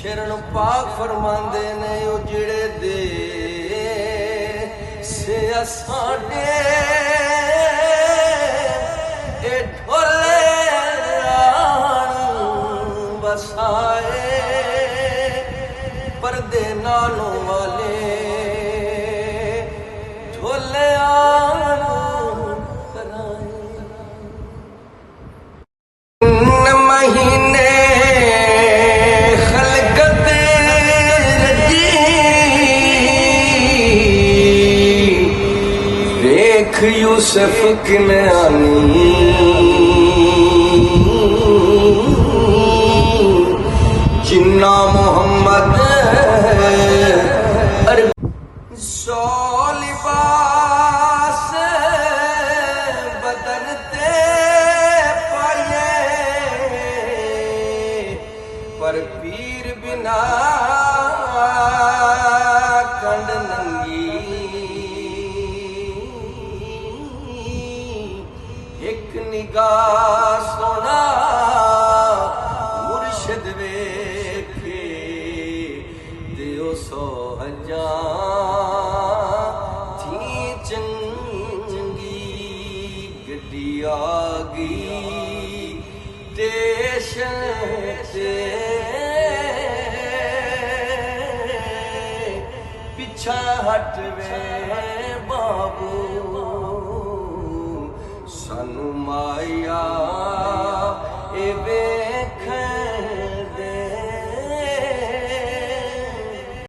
शरण पाक फरमांदे ने उजड़े दे से साडे ए ढोले बसाए पर्दे नालों वाले ढोले महीने खलकत देख यूसुफ किने आनी जिन्ना मोहम्मद सो लिबास बदन ते पाए पर पीर बिना कंड नंगी एक निगाह सोना मुर्शिद वेखे दियो सौ थी चंगी गड्डी आ गई स्टेशन ते पिछा हट वे बाबू